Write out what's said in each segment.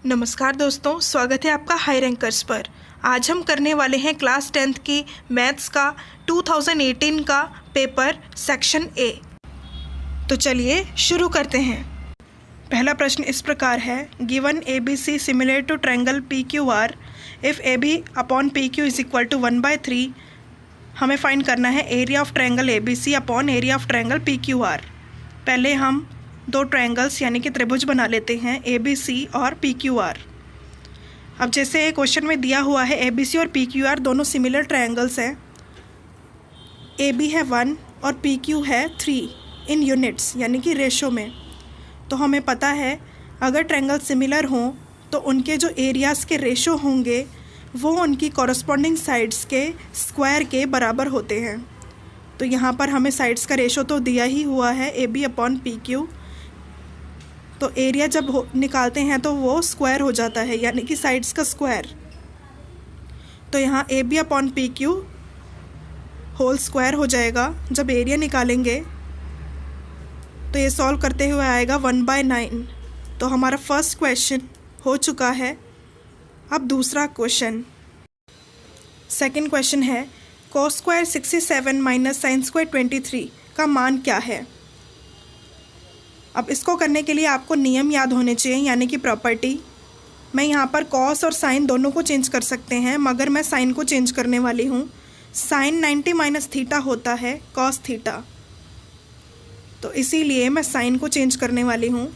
नमस्कार दोस्तों, स्वागत है आपका हाई रैंकर्स पर। आज हम करने वाले हैं क्लास 10th की मैथ्स का 2018 का पेपर सेक्शन ए। तो चलिए शुरू करते हैं। पहला प्रश्न इस प्रकार है, given A B C similar to triangle P Q R if A B upon P Q is equal to 1/3। हमें फाइंड करना है area of triangle A B C upon area of triangle P Q R. पहले हम दो triangles यानी कि त्रिभुज बना लेते हैं, ए बी सी और पी क्यू आर। अब जैसे क्वेश्चन में दिया हुआ है ए बी सी और पी क्यू आर दोनों सिमिलर ट्रायंगल्स हैं। ए बी है 1 और पी क्यू है 3 इन यूनिट्स यानी कि रेशो में। तो हमें पता है अगर ट्रायंगल सिमिलर हों तो उनके जो एरियाज़ के रेशो होंगे वो उनकी कॉरस्पॉन्डिंग साइड्स के स्क्वायर के बराबर होते हैं। तो यहाँ पर हमें साइड्स का रेशो तो दिया ही हुआ है A B upon P Q. तो एरिया जब निकालते हैं तो वो स्क्वायर हो जाता है यानी कि साइड्स का स्क्वायर। तो यहाँ A B upon P Q whole square हो जाएगा। जब एरिया निकालेंगे तो ये सॉल्व करते हुए आएगा 1/9। तो हमारा फर्स्ट क्वेश्चन हो चुका है। अब दूसरा क्वेश्चन, सेकंड क्वेश्चन है cos square 67 minus sine square 23 का मान क्या है। अब इसको करने के लिए आपको नियम याद होने चाहिए यानी कि प्रॉपर्टी। मैं यहाँ पर कॉस और साइन दोनों को चेंज कर सकते हैं, मगर मैं साइन को चेंज करने वाली हूँ। साइन 90 माइनस थीटा होता है कॉस थीटा, तो इसीलिए मैं साइन को चेंज करने वाली हूँ।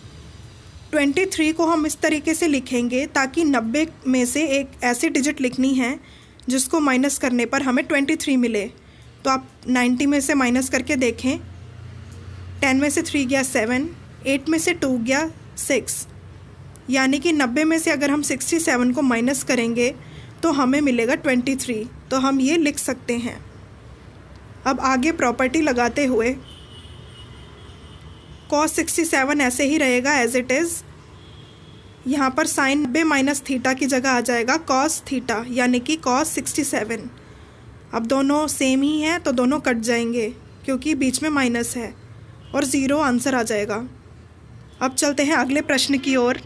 23 को हम इस तरीके से लिखेंगे ताकि 90 में से एक ऐसी डिजिट लिखनी है जिसको माइनस करने पर हमें 23 मिले। तो आप 90 में से माइनस करके देखें। 10 में से 3 गया 7, 8 में से 2 गया 6, यानी कि 90 में से अगर हम 67 को माइनस करेंगे तो हमें मिलेगा 23। तो हम ये लिख सकते हैं। अब आगे प्रॉपर्टी लगाते हुए cos 67 ऐसे ही रहेगा एज इट इज़। यहाँ पर साइन 90 माइनस थीटा की जगह आ जाएगा cos थीटा यानी कि cos 67। अब दोनों सेम ही हैं तो दोनों कट जाएंगे क्योंकि बीच में माइनस है और 0 आंसर आ जाएगा। अब चलते हैं अगले प्रश्न की ओर।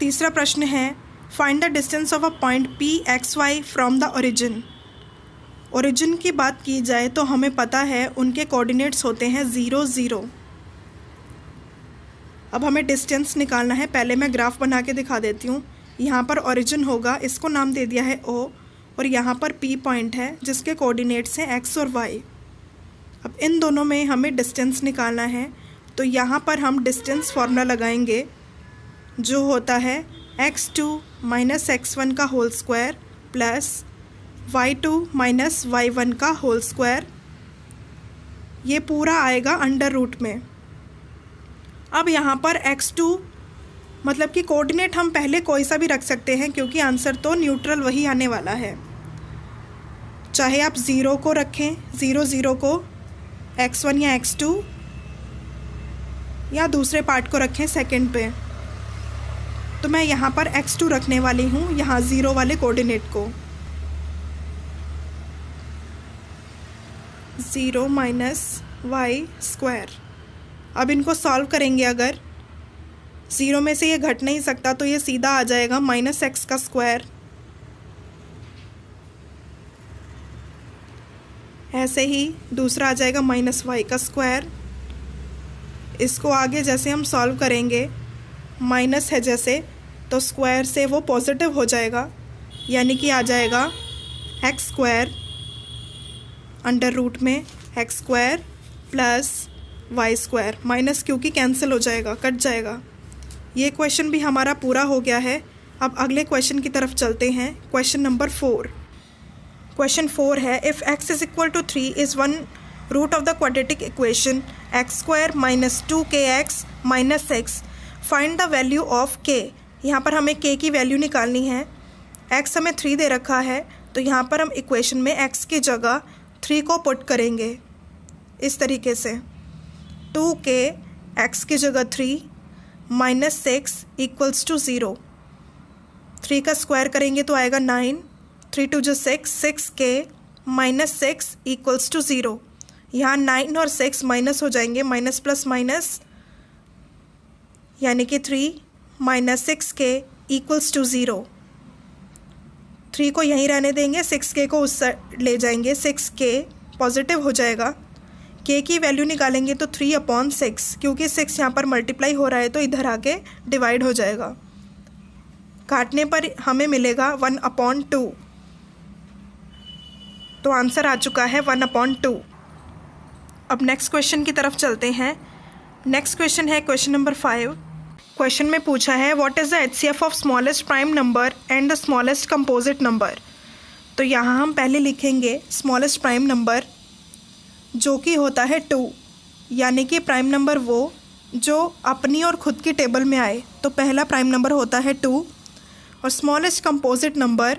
तीसरा प्रश्न है, find the distance of a point P X Y from the origin. Origin की बात की जाए तो हमें पता है उनके कोऑर्डिनेट्स होते हैं 0 0। अब हमें डिस्टेंस निकालना है। पहले मैं ग्राफ बना के दिखा देती हूँ। यहाँ पर ओरिजिन होगा, इसको नाम दे दिया है ओ, और यहाँ पर पी पॉइंट है जिसके कोऑर्डिनेट्स हैं एक्स और वाई। अब इन दोनों में हमें डिस्टेंस निकालना है। तो यहाँ पर हम डिस्टेंस फार्मूला लगाएंगे जो होता है x2 माइनस x1 का whole square plus y2 minus y1 का होल स्क्वायर। ये पूरा आएगा अंडर रूट में। अब यहाँ पर x2 मतलब कि कोऑर्डिनेट हम पहले कोई सा भी रख सकते हैं क्योंकि आंसर तो न्यूट्रल वही आने वाला है। चाहे आप 0 को रखें, 0 0 को x1 या x2, या दूसरे पार्ट को रखें सेकंड पे। तो मैं यहाँ पर x2 रखने वाली हूँ, यहाँ 0 वाले कोऑर्डिनेट को। 0 माइनस वाई स्क्वायर। अब इनको सॉल्व करेंगे। अगर 0 में से ये घट नहीं सकता तो ये सीधा आ जाएगा माइनस एक्स का स्क्वायर। ऐसे ही दूसरा आ जाएगा माइनस वाई का स्क्वायर। इसको आगे जैसे हम सॉल्व करेंगे, माइनस है जैसे, तो स्क्वायर से वो पॉजिटिव हो जाएगा यानी कि आ जाएगा एक्स स्क्वायर अंडर रूट में X square plus Y square. Minus क्योंकि कैंसिल हो जाएगा, कट जाएगा। ये क्वेश्चन भी हमारा पूरा हो गया है। अब अगले क्वेश्चन की तरफ चलते हैं। Question number 4। क्वेश्चन 4 है, if x is equal to 3 is one root of the quadratic equation X square minus 2kx minus X, find the value of k। यहाँ पर हमें k की वैल्यू निकालनी है। x हमें 3 दे रखा है तो यहाँ पर हम इक्वेशन में x की जगह 3 को पुट करेंगे इस तरीके से। 2k x की जगह 3 माइनस 6 इक्वल्स टू 0। 3 का स्क्वायर करेंगे तो आएगा 9, 3 2 6, 6k माइनस 6 इक्वल्स टू 0। यहाँ 9 और 6 माइनस हो जाएंगे, माइनस प्लस माइनस यानी कि 3 माइनस 6k इक्वल्स टू 0। 3 को यहीं रहने देंगे, 6k को उस साइड ले जाएंगे, 6k पॉजिटिव हो जाएगा। k की वैल्यू निकालेंगे तो 3/6, क्योंकि 6 यहाँ पर मल्टीप्लाई हो रहा है तो इधर आके डिवाइड हो जाएगा। काटने पर हमें मिलेगा 1/2। तो आंसर आ चुका है 1/2। अब नेक्स्ट क्वेश्चन की तरफ चलते हैं। नेक्स्ट क्वेश्चन है क्वेश्चन नंबर 5। क्वेश्चन में पूछा है what is the HCF of smallest prime number and the smallest composite number. तो यहाँ हम पहले लिखेंगे स्मॉलेस्ट प्राइम नंबर, जो कि होता है 2, यानी कि प्राइम नंबर वो जो अपनी और ख़ुद की टेबल में आए। तो पहला प्राइम नंबर होता है 2। और स्मॉलेस्ट कंपोजिट नंबर,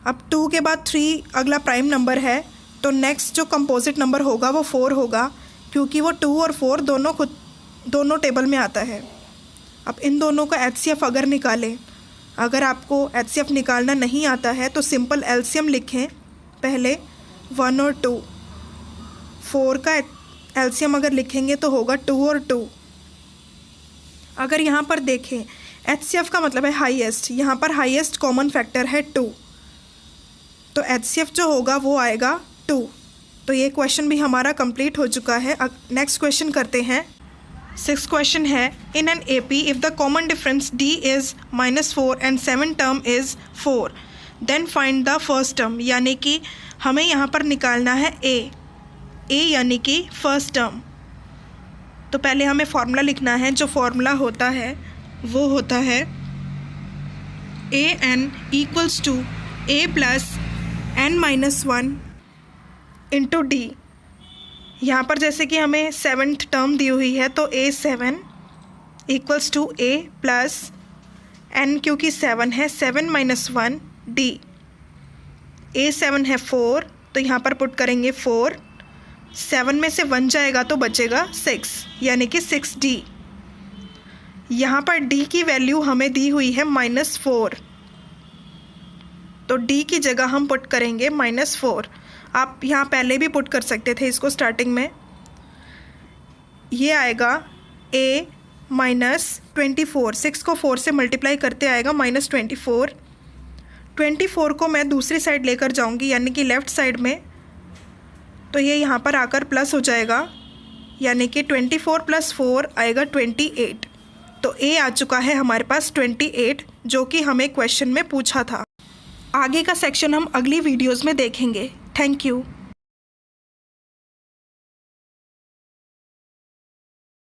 अब 2 के बाद 3 अगला प्राइम नंबर है, तो नेक्स्ट जो कंपोजिट नंबर होगा वो 4 होगा, क्योंकि वो 2 और 4 दोनों टेबल में आता है। अब इन दोनों का HCF अगर निकालें, अगर आपको HCF निकालना नहीं आता है तो सिंपल LCM लिखें पहले 1 और 2। 4 का LCM अगर लिखेंगे तो होगा 2 और 2। अगर यहाँ पर देखें HCF का मतलब है हाईएस्ट, यहाँ पर हाईएस्ट कॉमन फैक्टर है 2, तो HCF जो होगा वो आएगा 2। तो ये क्वेश्चन भी हमारा कंप्लीट हो चुका है। नेक्स्ट क्वेश्चन करते हैं। 6th क्वेश्चन है in an AP if the common difference D is -4 and 7 term is 4 then find the first term. यानी कि हमें यहाँ पर निकालना है A यानी कि फर्स्ट टर्म। तो पहले हमें फॉर्मूला लिखना है, जो फॉर्मूला होता है वो होता है AN equals to A plus n-1 into D। यहाँ पर जैसे कि हमें 7th टर्म दी हुई है तो A7 equals to A plus n, क्योंकि 7 है 7-1 D। A7 है 4, तो यहाँ पर पुट करेंगे 4। 7 में से 1 जाएगा तो बचेगा 6, यानी कि 6D। यहाँ पर D की वैल्यू हमें दी हुई है -4, तो D की जगह हम पुट करेंगे -4। आप यहाँ पहले भी पुट कर सकते थे इसको स्टार्टिंग में। ये आएगा A -24, 6 को 4 से मल्टीप्लाई करते आएगा -24। 24 को मैं दूसरी साइड लेकर जाऊँगी, यानी कि लेफ़्ट साइड में, तो ये यहाँ पर आकर प्लस हो जाएगा, यानी कि 24 + 4 आएगा 28। तो A आ चुका है हमारे पास 28, जो कि हमें क्वेश्चन में पूछा था। आगे का सेक्शन हम अगली वीडियोज़ में देखेंगे। Thank you.